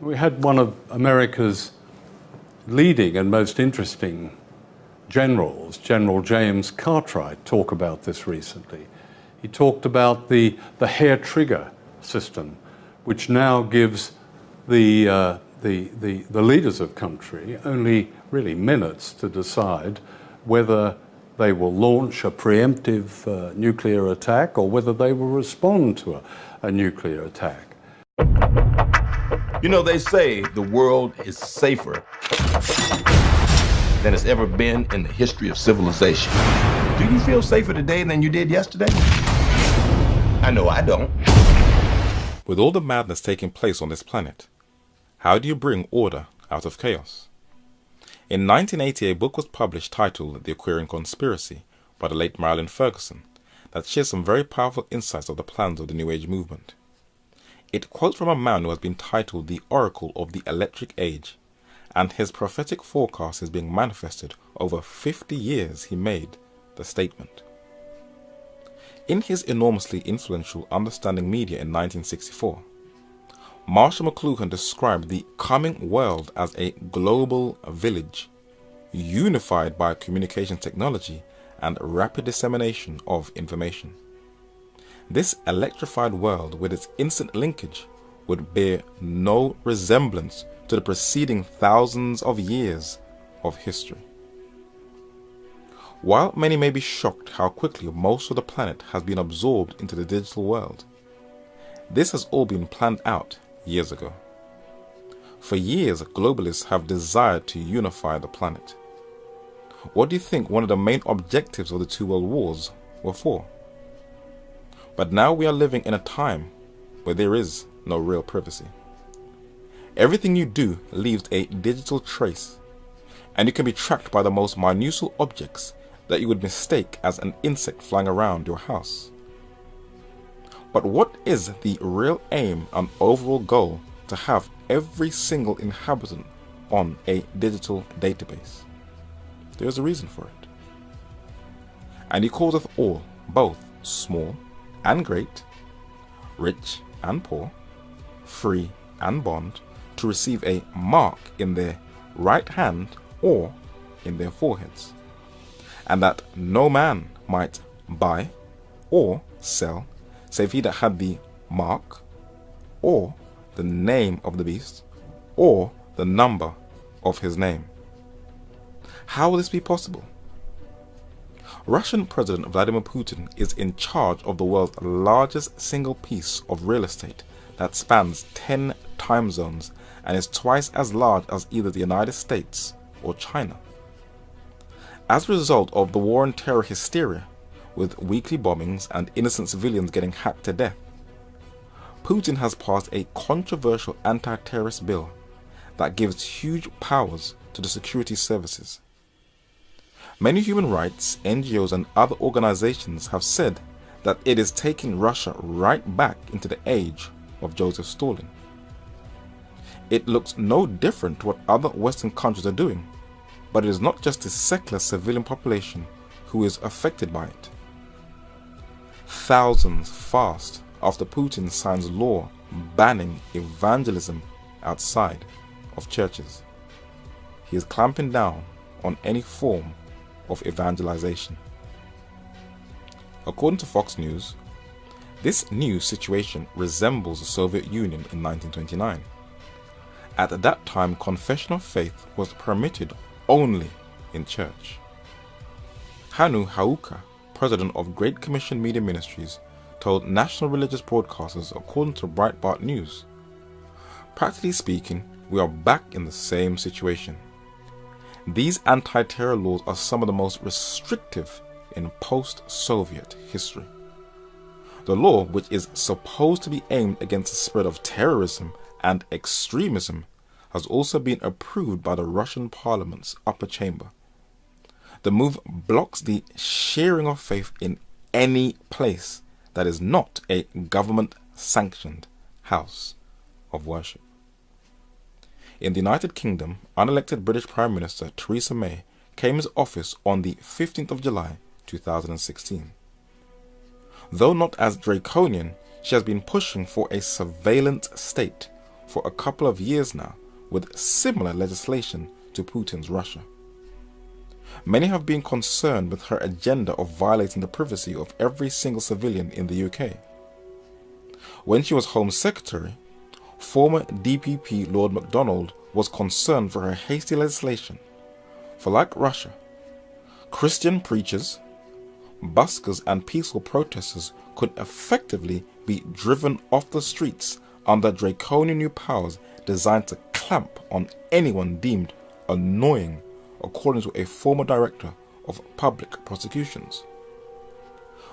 We had one of America's leading and most interesting generals, General James Cartwright, talk about this recently. He talked about the hair trigger system, which now gives the leaders of country only really minutes to decide whether they will launch a preemptive nuclear attack or whether they will respond to a nuclear attack. You know, they say the world is safer than it's ever been in the history of civilization. Do you feel safer today than you did yesterday? I know I don't. With all the madness taking place on this planet, how do you bring order out of chaos? In 1980, a book was published titled The Aquarian Conspiracy by the late Marilyn Ferguson that shares some very powerful insights of the plans of the New Age movement. It quotes from a man who has been titled the Oracle of the Electric Age, and his prophetic forecast is being manifested over 50 years he made the statement. In his enormously influential Understanding Media in 1964, Marshall McLuhan described the coming world as a global village, unified by communication technology and rapid dissemination of information. This electrified world with its instant linkage would bear no resemblance to the preceding thousands of years of history. While many may be shocked how quickly most of the planet has been absorbed into the digital world, this has all been planned out years ago. For years, globalists have desired to unify the planet. What do you think one of the main objectives of the two world wars were for? But now we are living in a time where there is no real privacy. Everything you do leaves a digital trace, and you can be tracked by the most minuscule objects that you would mistake as an insect flying around your house. But what is the real aim and overall goal to have every single inhabitant on a digital database? There is a reason for it. And he calleth all, both small and great, rich and poor, free and bond, to receive a mark in their right hand or in their foreheads, and that no man might buy or sell save he that had the mark, or the name of the beast, or the number of his name. How will this be possible? Russian President Vladimir Putin is in charge of the world's largest single piece of real estate that spans 10 time zones and is twice as large as either the United States or China. As a result of the war on terror hysteria, with weekly bombings and innocent civilians getting hacked to death, Putin has passed a controversial anti-terrorist bill that gives huge powers to the security services. Many human rights, NGOs and other organizations have said that it is taking Russia right back into the age of Joseph Stalin. It looks no different to what other Western countries are doing, but it is not just the secular civilian population who is affected by it. Thousands fast after Putin signs law banning evangelism outside of churches. He is clamping down on any form of evangelization. According to Fox News, this new situation resembles the Soviet Union in 1929. At that time, confession of faith was permitted only in church. Hanu Hauka, president of Great Commission Media Ministries, told national religious broadcasters according to Breitbart News, "Practically speaking, we are back in the same situation. These anti-terror laws are some of the most restrictive in post-Soviet history. The law, which is supposed to be aimed against the spread of terrorism and extremism, has also been approved by the Russian parliament's upper chamber. The move blocks the sharing of faith in any place that is not a government-sanctioned house of worship." In the United Kingdom, unelected British Prime Minister Theresa May came into office on the 15th of July 2016. Though not as draconian, she has been pushing for a surveillance state for a couple of years now with similar legislation to Putin's Russia. Many have been concerned with her agenda of violating the privacy of every single civilian in the UK. When she was Home Secretary, former DPP Lord MacDonald was concerned for her hasty legislation, for like Russia, Christian preachers, buskers and peaceful protesters could effectively be driven off the streets under draconian new powers designed to clamp on anyone deemed annoying, according to a former director of public prosecutions.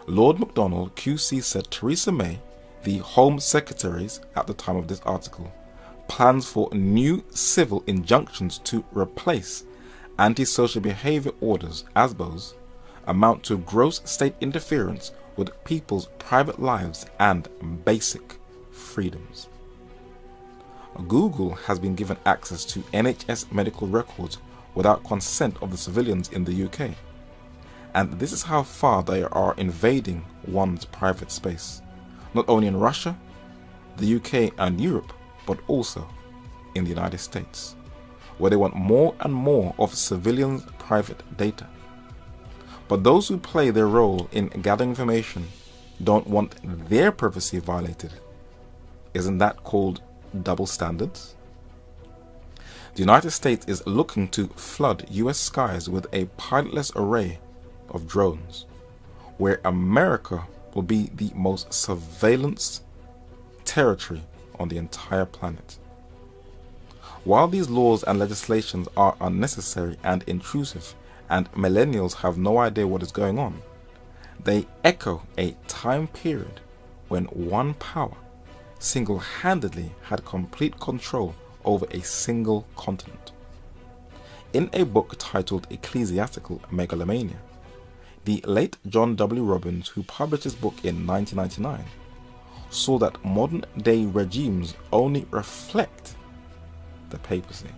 Lord MacDonald QC said Theresa May, the Home Secretary at the time of this article, plans for new civil injunctions to replace antisocial behaviour orders, ASBOs, amount to gross state interference with people's private lives and basic freedoms. Google has been given access to NHS medical records without consent of the civilians in the UK, and this is how far they are invading one's private space, not only in Russia, the UK and Europe, but also in the United States, where they want more and more of civilians' private data. But those who play their role in gathering information don't want their privacy violated. Isn't that called double standards? The United States is looking to flood US skies with a pilotless array of drones, where America will be the most surveillance territory on the entire planet. While these laws and legislations are unnecessary and intrusive, and millennials have no idea what is going on, they echo a time period when one power single-handedly had complete control over a single continent. In a book titled Ecclesiastical Megalomania, the late John W. Robbins, who published his book in 1999, saw that modern-day regimes only reflect the papacy.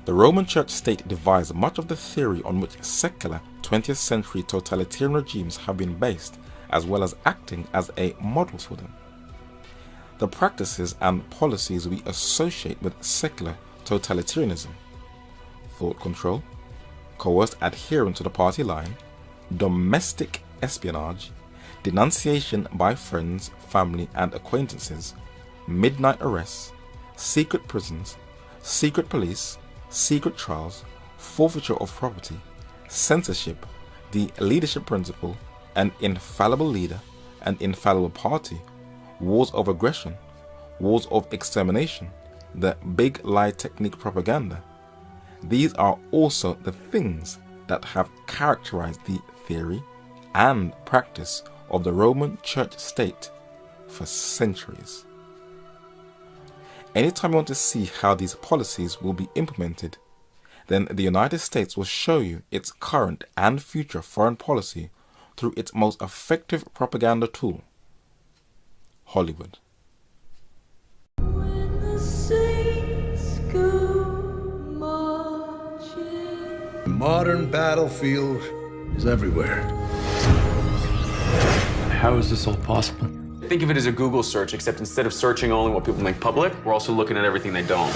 The Roman Church state devised much of the theory on which secular 20th century totalitarian regimes have been based, as well as acting as a model for them. The practices and policies we associate with secular totalitarianism: thought control, coerced adherence to the party line, domestic espionage, denunciation by friends, family and acquaintances, midnight arrests, secret prisons, secret police, secret trials, forfeiture of property, censorship, the leadership principle, an infallible leader, an infallible party, wars of aggression, wars of extermination, the big lie technique propaganda. These are also the things that have characterized the theory and practice of the Roman Church state for centuries. Anytime you want to see how these policies will be implemented, then the United States will show you its current and future foreign policy through its most effective propaganda tool: Hollywood. When the saints go marching. The modern battlefield is everywhere. How is this all possible? Think of it as a Google search, except instead of searching only what people make public, we're also looking at everything they don't.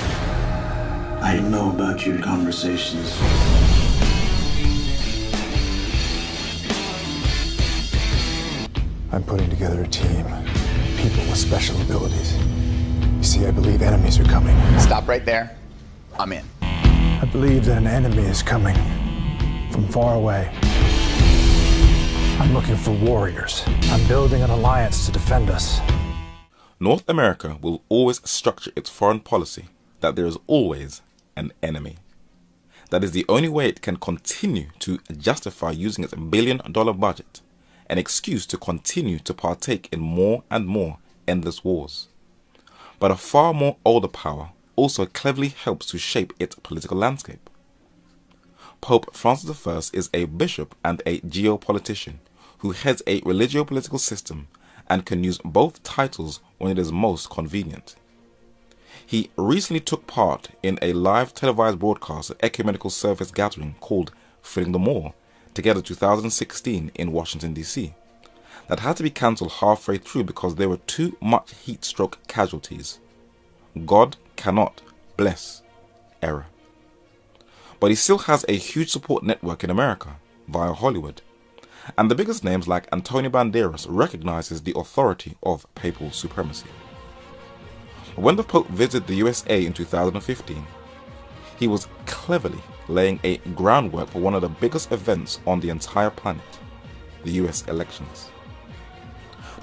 I know about your conversations. I'm putting together a team, people with special abilities. You see, I believe enemies are coming. Stop right there. I'm in. I believe that an enemy is coming from far away. I'm looking for warriors. I'm building an alliance to defend us. North America will always structure its foreign policy that there is always an enemy. That is the only way it can continue to justify using its billion-dollar budget, an excuse to continue to partake in more and more endless wars. But a far more older power also cleverly helps to shape its political landscape. Pope Francis I is a bishop and a geopolitician who heads a religio-political system and can use both titles when it is most convenient. He recently took part in a live televised broadcast at ecumenical service gathering called Filling the Mall, together 2016 in Washington, D.C., that had to be cancelled halfway through because there were too much heat stroke casualties. God cannot bless error. But he still has a huge support network in America via Hollywood, and the biggest names like Antonio Banderas recognizes the authority of papal supremacy. When the Pope visited the USA in 2015, he was cleverly laying a groundwork for one of the biggest events on the entire planet, the US elections.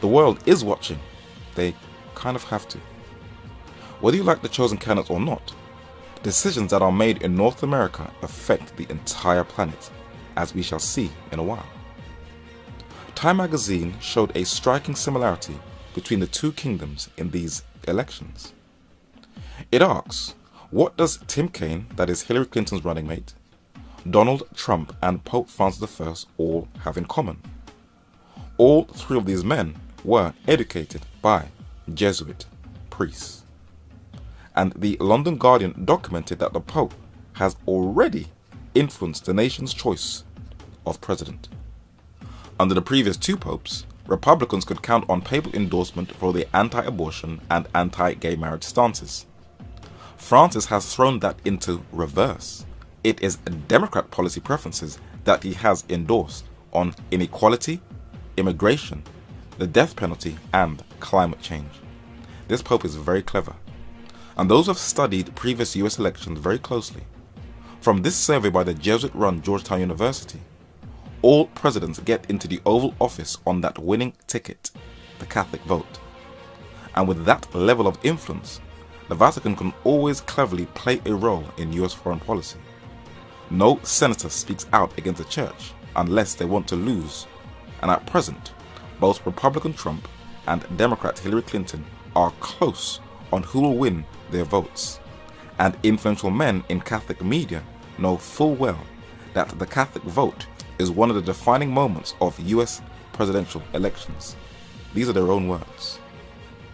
The world is watching. They kind of have to. Whether you like the chosen candidates or not, decisions that are made in North America affect the entire planet, as we shall see in a while. Time magazine showed a striking similarity between the two kingdoms in these elections. It asks, what does Tim Kaine, that is Hillary Clinton's running mate, Donald Trump and Pope Francis I all have in common? All three of these men were educated by Jesuit priests. And the London Guardian documented that the Pope has already influenced the nation's choice of president. Under the previous two popes, Republicans could count on papal endorsement for their anti-abortion and anti-gay marriage stances. Francis has thrown that into reverse. It is Democrat policy preferences that he has endorsed on inequality, immigration, the death penalty, and climate change. This Pope is very clever. And those who have studied previous US elections very closely, from this survey by the Jesuit-run Georgetown University, all presidents get into the Oval Office on that winning ticket, the Catholic vote. And with that level of influence, the Vatican can always cleverly play a role in US foreign policy. No senator speaks out against the church unless they want to lose. And at present, both Republican Trump and Democrat Hillary Clinton are close on who will win their votes. And influential men in Catholic media know full well that the Catholic vote is one of the defining moments of US presidential elections. These are their own words.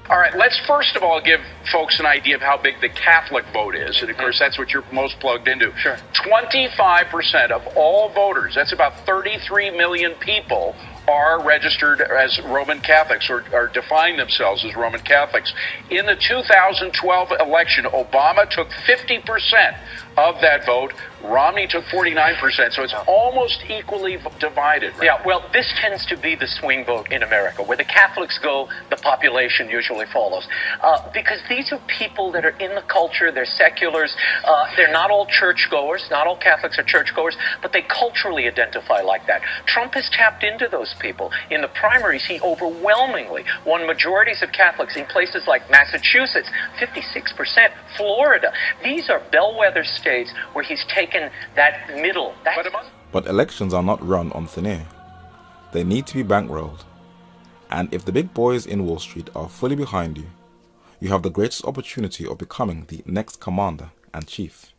All right, let's first of all give folks an idea of how big the Catholic vote is. And of course, that's what you're most plugged into. Sure. 25% of all voters, that's about 33 million people, are registered as Roman Catholics or define themselves as Roman Catholics. In the 2012 election, Obama took 50% of that vote. Romney took 49%, so it's almost equally divided. Right? Yeah, well, this tends to be the swing vote in America. Where the Catholics go, the population usually follows. Because these are people that are in the culture, they're seculars, they're not all churchgoers, not all Catholics are churchgoers, but they culturally identify like that. Trump has tapped into those people. In the primaries, he overwhelmingly won majorities of Catholics in places like Massachusetts, 56%, Florida. These are bellwether states where he's taken that middle. But elections are not run on thin air. They need to be bankrolled. And if the big boys in Wall Street are fully behind you, you have the greatest opportunity of becoming the next commander-in-chief.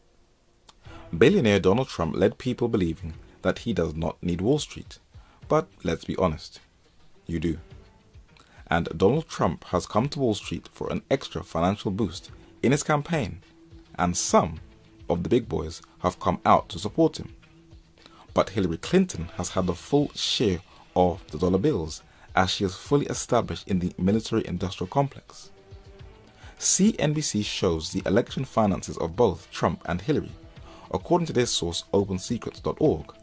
Billionaire Donald Trump led people believing that he does not need Wall Street. But let's be honest, you do. And Donald Trump has come to Wall Street for an extra financial boost in his campaign, and some of the big boys have come out to support him. But Hillary Clinton has had the full share of the dollar bills as she is fully established in the military-industrial complex. CNBC shows the election finances of both Trump and Hillary, according to their source OpenSecrets.org.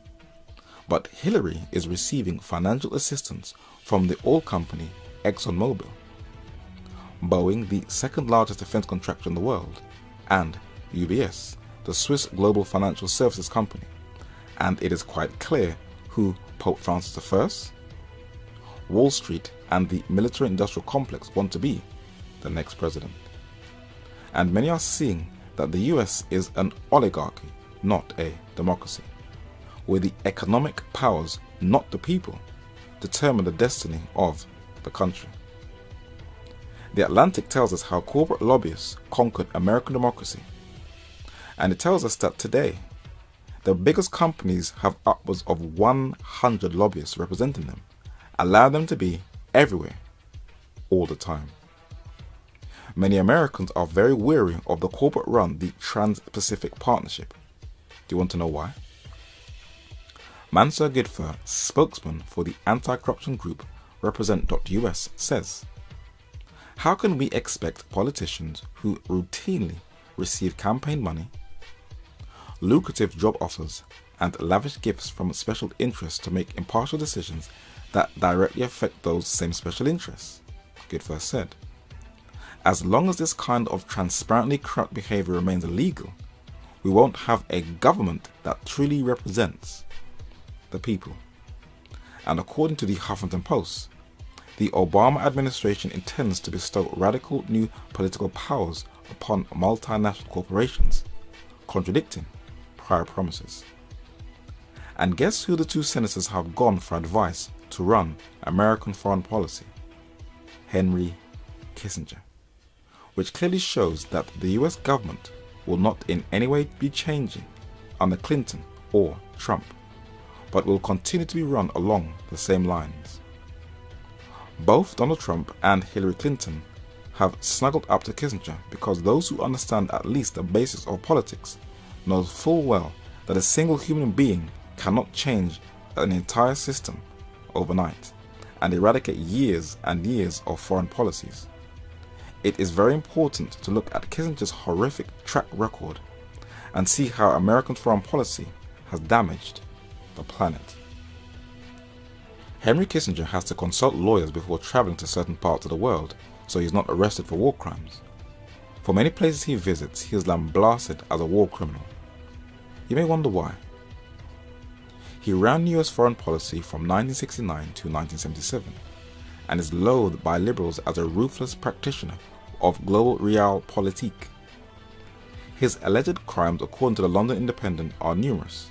But Hillary is receiving financial assistance from the oil company ExxonMobil, Boeing, the second largest defense contractor in the world, and UBS, the Swiss global financial services company. And it is quite clear who Pope Francis I, Wall Street, and the military-industrial complex want to be the next president. And many are seeing that the US is an oligarchy, not a democracy, where the economic powers, not the people, determine the destiny of the country. The Atlantic tells us how corporate lobbyists conquered American democracy. And it tells us that today, the biggest companies have upwards of 100 lobbyists representing them, allow them to be everywhere, all the time. Many Americans are very weary of the corporate-run, the Trans-Pacific Partnership. Do you want to know why? Mansur Gidfer, spokesman for the anti-corruption group Represent.us, says, How can we expect politicians who routinely receive campaign money, lucrative job offers, and lavish gifts from special interests to make impartial decisions that directly affect those same special interests? Good first said. As long as this kind of transparently corrupt behavior remains illegal, we won't have a government that truly represents the people. And according to the Huffington Post, the Obama administration intends to bestow radical new political powers upon multinational corporations, contradicting prior promises. And guess who the two senators have gone for advice to run American foreign policy? Henry Kissinger. Which clearly shows that the US government will not in any way be changing under Clinton or Trump, but will continue to be run along the same lines. Both Donald Trump and Hillary Clinton have snuggled up to Kissinger because those who understand at least the basics of politics know full well that a single human being cannot change an entire system overnight and eradicate years and years of foreign policies. It is very important to look at Kissinger's horrific track record and see how American foreign policy has damaged the planet. Henry Kissinger has to consult lawyers before traveling to certain parts of the world so he's not arrested for war crimes. For many places he visits, he is lambasted as a war criminal. You may wonder why. He ran US foreign policy from 1969 to 1977 and is loathed by liberals as a ruthless practitioner of global realpolitik. His alleged crimes, according to the London Independent, are numerous: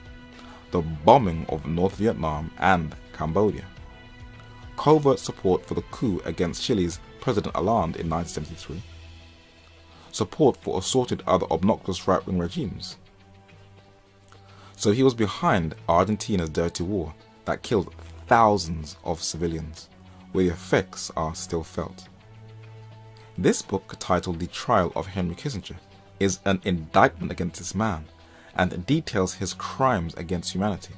the bombing of North Vietnam and Cambodia, covert support for the coup against Chile's President Allende in 1973, support for assorted other obnoxious right-wing regimes. So he was behind Argentina's dirty war that killed thousands of civilians, where the effects are still felt. This book, titled The Trial of Henry Kissinger, is an indictment against this man and details his crimes against humanity.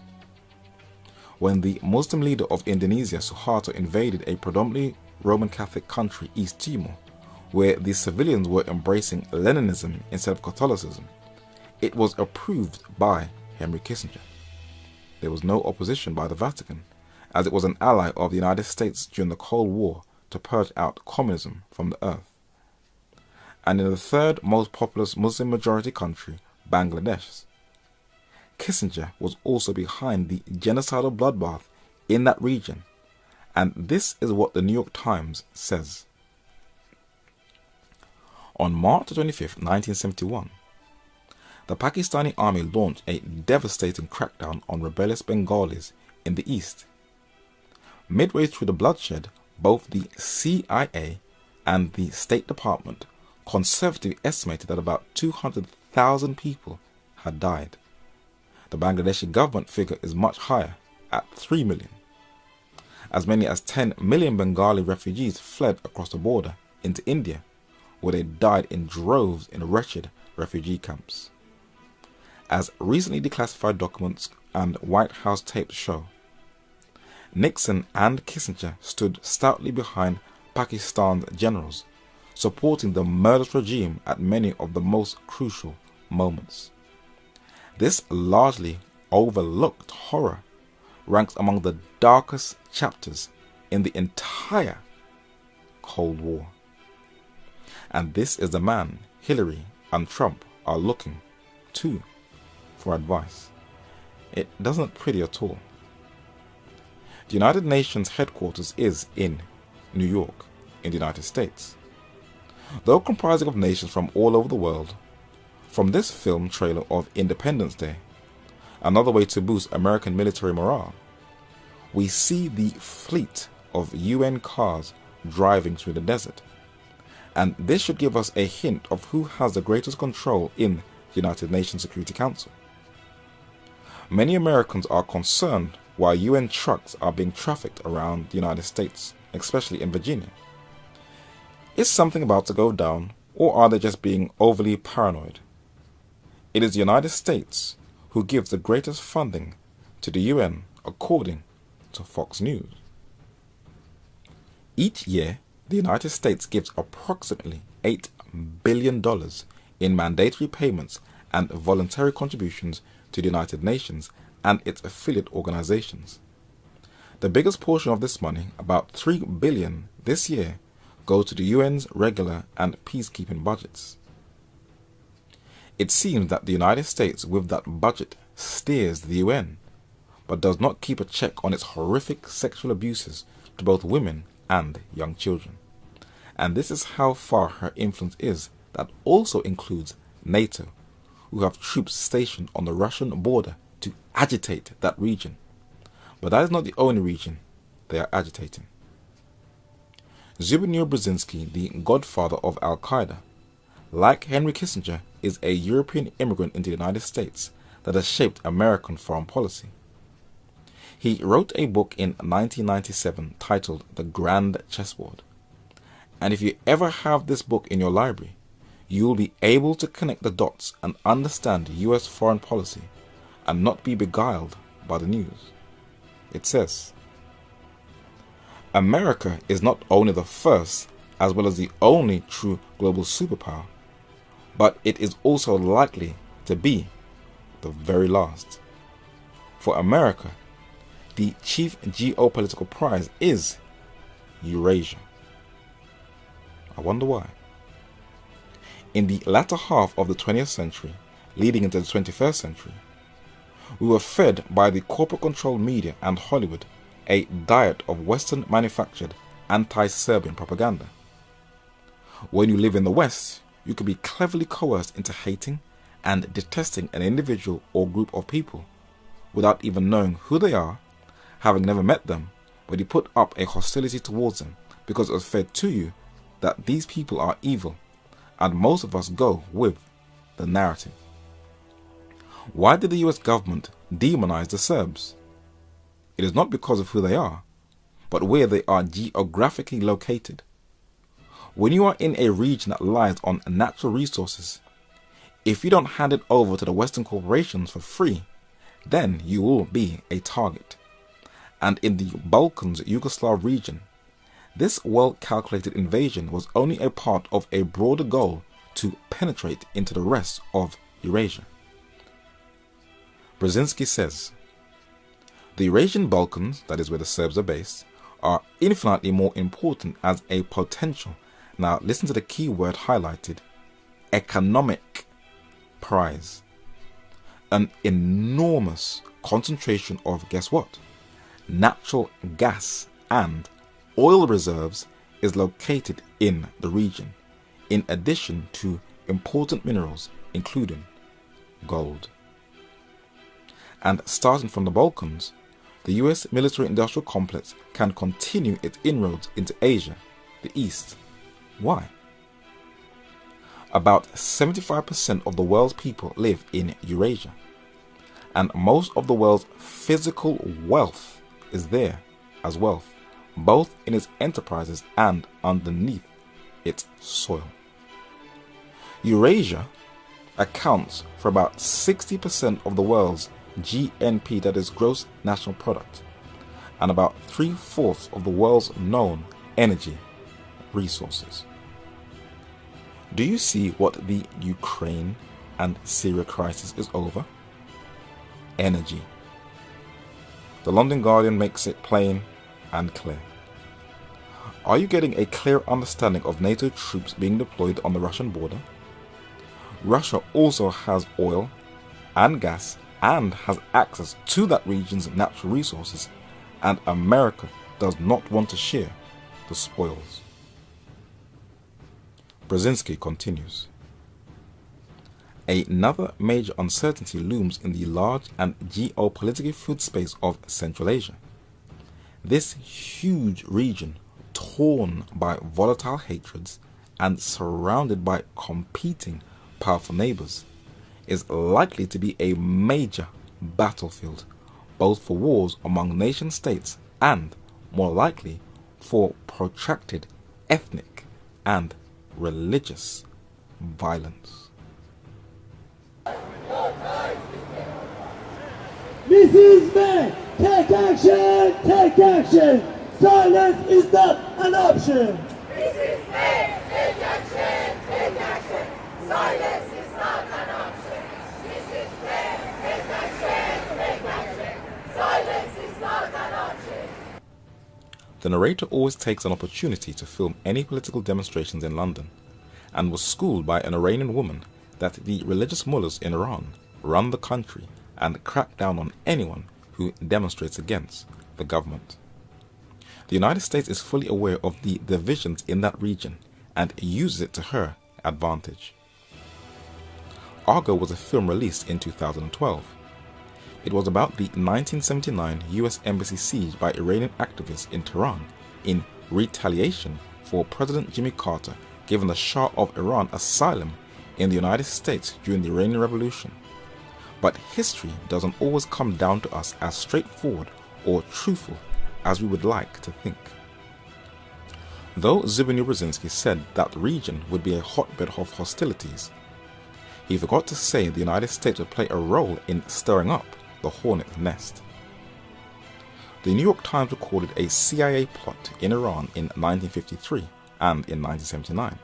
When the Muslim leader of Indonesia, Suharto, invaded a predominantly Roman Catholic country, East Timor, where the civilians were embracing Leninism instead of Catholicism, it was approved by Henry Kissinger. There was no opposition by the Vatican, as it was an ally of the United States during the Cold War to purge out communism from the earth. And in the third most populous Muslim majority country, Bangladesh, Kissinger was also behind the genocidal bloodbath in that region, and this is what the New York Times says. On March 25, 1971, the Pakistani army launched a devastating crackdown on rebellious Bengalis in the east. Midway through the bloodshed, both the CIA and the State Department conservatively estimated that about 200,000 people had died. The Bangladeshi government figure is much higher, at 3 million. As many as 10 million Bengali refugees fled across the border into India, where they died in droves in wretched refugee camps. As recently declassified documents and White House tapes show, Nixon and Kissinger stood stoutly behind Pakistan's generals, supporting the murderous regime at many of the most crucial moments. This largely overlooked horror ranks among the darkest chapters in the entire Cold War. And this is the man Hillary and Trump are looking to for advice. It doesn't look pretty at all. The United Nations headquarters is in New York, in the United States. Though comprising of nations from all over the world, from this film trailer of Independence Day, another way to boost American military morale, we see the fleet of UN cars driving through the desert. And this should give us a hint of who has the greatest control in the United Nations Security Council. Many Americans are concerned why UN trucks are being trafficked around the United States, especially in Virginia. Is something about to go down, or are they just being overly paranoid? It is the United States who gives the greatest funding to the UN, according to Fox News. Each year, the United States gives approximately $8 billion in mandatory payments and voluntary contributions to the United Nations and its affiliate organizations. The biggest portion of this money, about $3 billion this year, goes to the UN's regular and peacekeeping budgets. It seems that the United States, with that budget, steers the UN, but does not keep a check on its horrific sexual abuses to both women and young children. And this is how far her influence is. That also includes NATO, who have troops stationed on the Russian border to agitate that region. But that is not the only region they are agitating. Zbigniew Brzezinski, the godfather of Al-Qaeda, like Henry Kissinger, is a European immigrant into the United States that has shaped American foreign policy. He wrote a book in 1997 titled The Grand Chessboard. And if you ever have this book in your library, you will be able to connect the dots and understand US foreign policy and not be beguiled by the news. It says, America is not only the first as well as the only true global superpower, but it is also likely to be the very last. For America, the chief geopolitical prize is Eurasia. I wonder why. In the latter half of the 20th century, leading into the 21st century, we were fed by the corporate-controlled media and Hollywood a diet of Western-manufactured anti-Serbian propaganda. When you live in the West, you can be cleverly coerced into hating and detesting an individual or group of people without even knowing who they are, having never met them, but you put up a hostility towards them because it was fed to you that these people are evil, and most of us go with the narrative. Why did the US government demonize the Serbs? It is not because of who they are, but where they are geographically located. When you are in a region that relies on natural resources, if you don't hand it over to the Western corporations for free, then you will be a target. And in the Balkans Yugoslav region, this well-calculated invasion was only a part of a broader goal to penetrate into the rest of Eurasia. Brzezinski says, the Eurasian Balkans, that is where the Serbs are based, are infinitely more important as a potential, now listen to the key word highlighted, economic prize. An enormous concentration of, guess what? Natural gas and oil reserves is located in the region, in addition to important minerals including gold. And starting from the Balkans, the US military-industrial complex can continue its inroads into Asia, the East. Why? About 75% of the world's people live in Eurasia, and most of the world's physical wealth is there as wealth, both in its enterprises and underneath its soil. Eurasia accounts for about 60% of the world's GNP, that is gross national product, and about 3/4 of the world's known energy resources. Do you see what the Ukraine and Syria crisis is over? Energy. The London Guardian makes it plain and clear. Are you getting a clear understanding of NATO troops being deployed on the Russian border? Russia also has oil and gas and has access to that region's natural resources, and America does not want to share the spoils. Brzezinski continues. Another major uncertainty looms in the large and geopolitically fluid space of Central Asia. This huge region, torn by volatile hatreds and surrounded by competing powerful neighbors, is likely to be a major battlefield, both for wars among nation states and, more likely, for protracted ethnic and religious violence. This is me! Take action! Take action! Silence is not an option! The narrator always takes an opportunity to film any political demonstrations in London, and was schooled by an Iranian woman that the religious mullahs in Iran run the country and crack down on anyone who demonstrates against the government. The United States is fully aware of the divisions in that region and uses it to her advantage. Argo was a film released in 2012. It was about the 1979 US Embassy siege by Iranian activists in Tehran in retaliation for President Jimmy Carter giving the Shah of Iran asylum in the United States during the Iranian Revolution. But history doesn't always come down to us as straightforward or truthful as we would like to think. Though Zbigniew Brzezinski said that region would be a hotbed of hostilities, he forgot to say the United States would play a role in stirring up the hornet's nest. The New York Times recorded a CIA plot in Iran in 1953 and in 1979.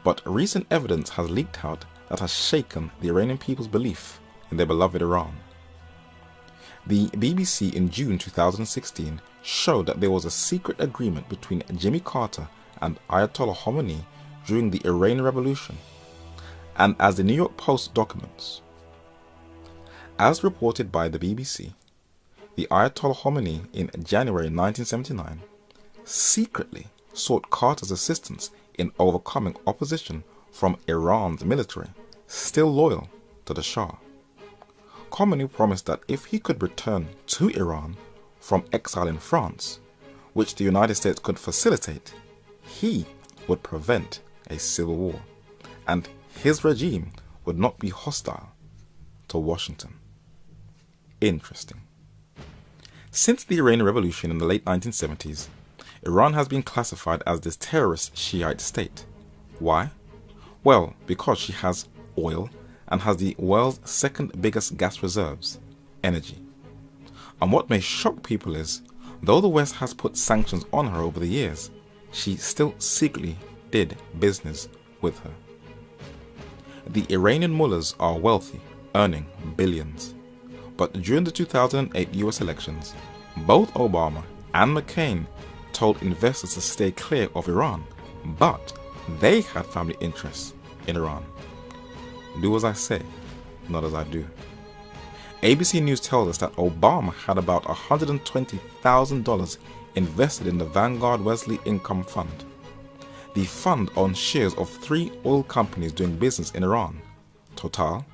But recent evidence has leaked out that has shaken the Iranian people's belief in their beloved Iran. The BBC in June 2016 showed that there was a secret agreement between Jimmy Carter and Ayatollah Khomeini during the Iranian Revolution, and as the New York Post documents, as reported by the BBC, the Ayatollah Khomeini in January 1979 secretly sought Carter's assistance in overcoming opposition from Iran's military, still loyal to the Shah. Khomeini promised that if he could return to Iran from exile in France, which the United States could facilitate, he would prevent a civil war, and his regime would not be hostile to Washington. Interesting. Since the Iranian Revolution in the late 1970s, Iran has been classified as this terrorist Shiite state. Why? Well, because she has oil and has the world's second biggest gas reserves, energy. And what may shock people is, though the West has put sanctions on her over the years, she still secretly did business with her. The Iranian mullahs are wealthy, earning billions. But during the 2008 US elections, both Obama and McCain told investors to stay clear of Iran, but they had family interests in Iran. Do as I say, not as I do. ABC News tells us that Obama had about $120,000 invested in the Vanguard Wesley Income Fund. The fund owns shares of 3 oil companies doing business in Iran: Total,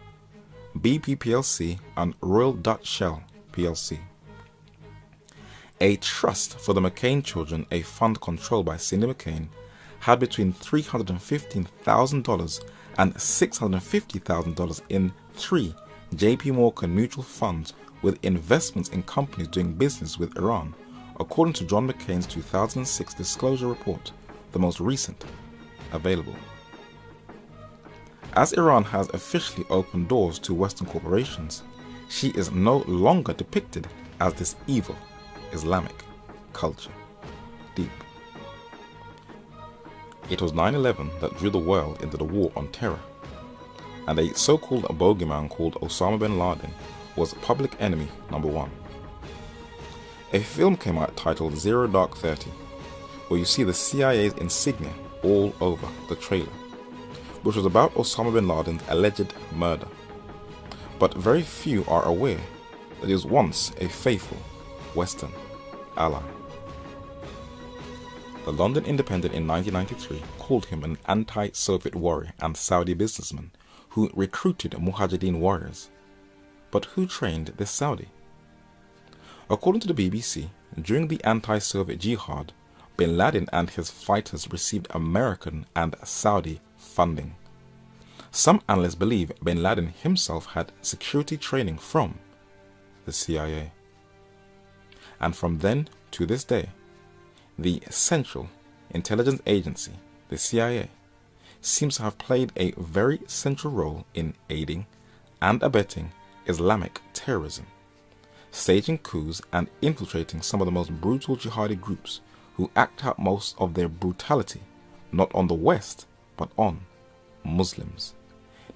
BP plc and Royal Dutch Shell plc. A trust for the McCain children, a fund controlled by Cindy McCain, had between $315,000 and $650,000 in 3 JP Morgan mutual funds with investments in companies doing business with Iran, according to John McCain's 2006 disclosure report, the most recent available. As Iran has officially opened doors to Western corporations, she is no longer depicted as this evil Islamic culture. Deep. It was 9/11 that drew the world into the war on terror, and a so-called bogeyman called Osama bin Laden was public enemy number 1. A film came out titled Zero Dark 30, where you see the CIA's insignia all over the trailer, which was about Osama bin Laden's alleged murder. But very few are aware that he was once a faithful Western ally. The London Independent in 1993 called him an anti-Soviet warrior and Saudi businessman who recruited Mujahideen warriors. But who trained this Saudi? According to the BBC, during the anti-Soviet jihad, bin Laden and his fighters received American and Saudi funding. Some analysts believe bin Laden himself had security training from the CIA. And from then to this day, the Central Intelligence Agency, the CIA, seems to have played a very central role in aiding and abetting Islamic terrorism, staging coups and infiltrating some of the most brutal jihadi groups who act out most of their brutality not on the West, but on Muslims,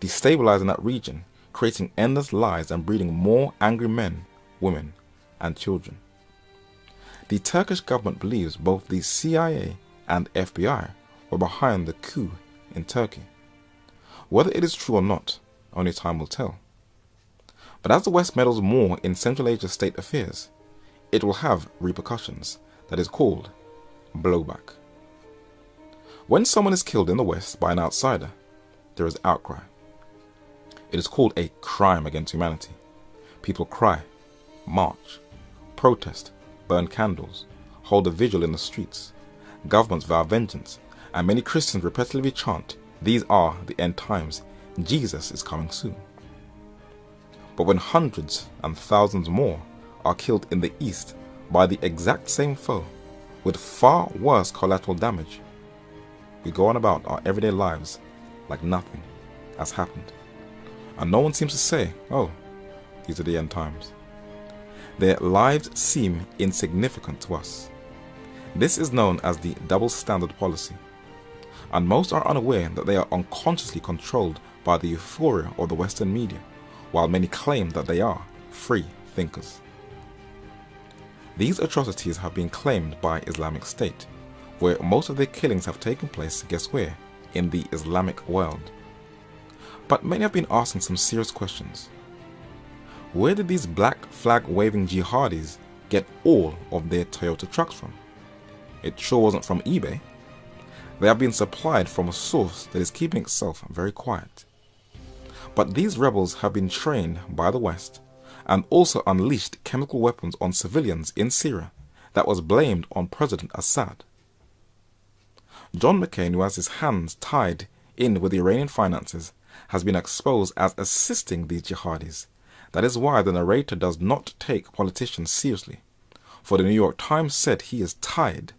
destabilizing that region, creating endless lies and breeding more angry men, women, and children. The Turkish government believes both the CIA and FBI were behind the coup in Turkey. Whether it is true or not, only time will tell. But as the West meddles more in Central Asia state affairs, it will have repercussions that is called blowback. When someone is killed in the West by an outsider, there is outcry. It is called a crime against humanity. People cry, march, protest, burn candles, hold a vigil in the streets. Governments vow vengeance, and many Christians repetitively chant, "These are the end times. Jesus is coming soon." But when hundreds and thousands more are killed in the East by the exact same foe, with far worse collateral damage, we go on about our everyday lives like nothing has happened. And no one seems to say, "Oh, these are the end times." Their lives seem insignificant to us. This is known as the double standard policy, and most are unaware that they are unconsciously controlled by the euphoria of the Western media, while many claim that they are free thinkers. These atrocities have been claimed by Islamic State, where most of their killings have taken place, guess where? In the Islamic world. But many have been asking some serious questions. Where did these black flag waving jihadis get all of their Toyota trucks from? It sure wasn't from eBay. They have been supplied from a source that is keeping itself very quiet. But these rebels have been trained by the West and also unleashed chemical weapons on civilians in Syria that was blamed on President Assad. John McCain, who has his hands tied in with the Iranian finances, has been exposed as assisting these jihadis. That is why the narrator does not take politicians seriously, for the New York Times said he is tied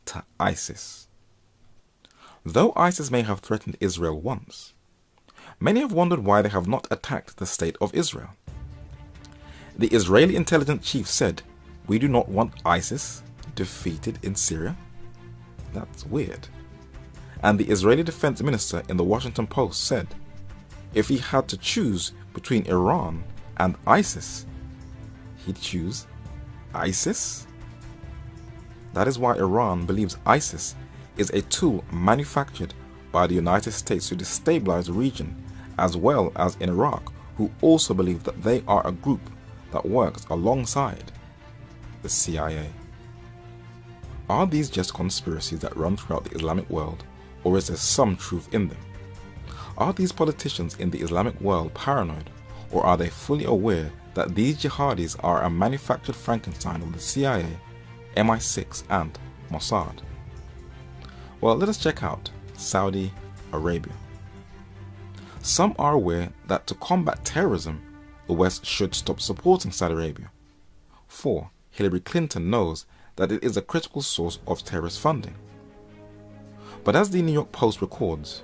to ISIS. Though ISIS may have threatened Israel once, many have wondered why they have not attacked the state of Israel. The Israeli intelligence chief said, "We do not want ISIS defeated in Syria." That's weird. And the Israeli defense minister in the Washington Post said, if he had to choose between Iran and ISIS, he'd choose ISIS? That is why Iran believes ISIS is a tool manufactured by the United States to destabilize the region, as well as in Iraq, who also believe that they are a group that works alongside the CIA. Are these just conspiracies that run throughout the Islamic world, or is there some truth in them? Are these politicians in the Islamic world paranoid, or are they fully aware that these jihadis are a manufactured Frankenstein of the CIA, MI6 and Mossad? Well, let us check out Saudi Arabia. Some are aware that to combat terrorism, the West should stop supporting Saudi Arabia. For Hillary Clinton knows that it is a critical source of terrorist funding. But as the New York Post records,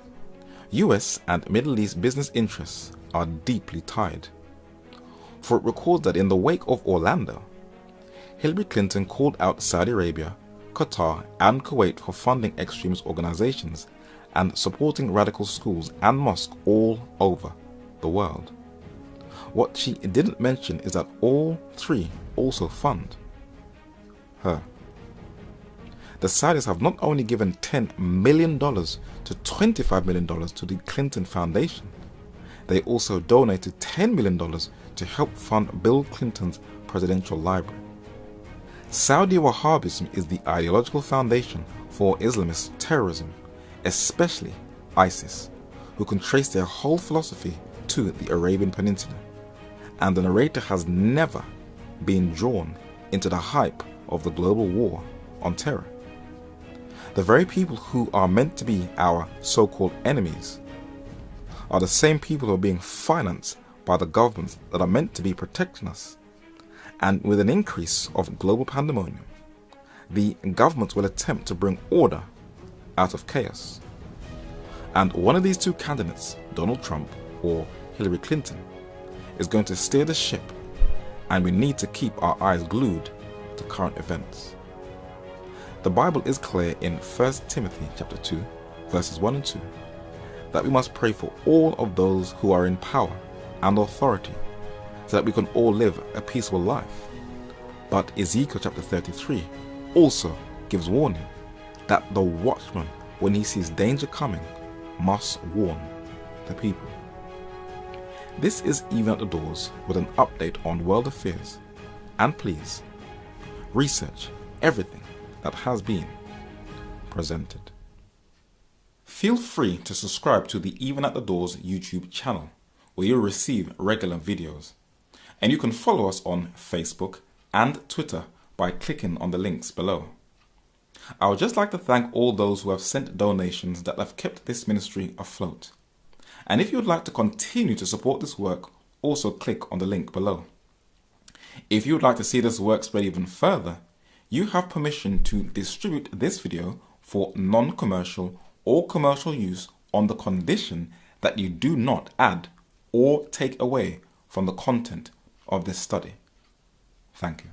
US and Middle East business interests are deeply tied. For it records that in the wake of Orlando, Hillary Clinton called out Saudi Arabia, Qatar and Kuwait for funding extremist organizations and supporting radical schools and mosques all over the world. What she didn't mention is that all three also fund her. The Saudis have not only given $10 million to $25 million to the Clinton Foundation, they also donated $10 million to help fund Bill Clinton's presidential library. Saudi Wahhabism is the ideological foundation for Islamist terrorism, especially ISIS, who can trace their whole philosophy to the Arabian Peninsula. And the narrator has never been drawn into the hype of the global war on terror. The very people who are meant to be our so-called enemies are the same people who are being financed by the governments that are meant to be protecting us. And with an increase of global pandemonium, the governments will attempt to bring order out of chaos. And one of these two candidates, Donald Trump or Hillary Clinton, is going to steer the ship, and we need to keep our eyes glued to current events. The Bible is clear in 1 Timothy chapter 2, verses 1 and 2, that we must pray for all of those who are in power and authority, so that we can all live a peaceful life. But Ezekiel chapter 33 also gives warning that the watchman, when he sees danger coming, must warn the people. This is Even at the Doors with an update on world affairs, and please research everything that has been presented. Feel free to subscribe to the Even at the Doors YouTube channel, where you'll receive regular videos. And you can follow us on Facebook and Twitter by clicking on the links below. I would just like to thank all those who have sent donations that have kept this ministry afloat. And if you would like to continue to support this work, also click on the link below. If you would like to see this work spread even further, you have permission to distribute this video for non-commercial or commercial use on the condition that you do not add or take away from the content of this study. Thank you.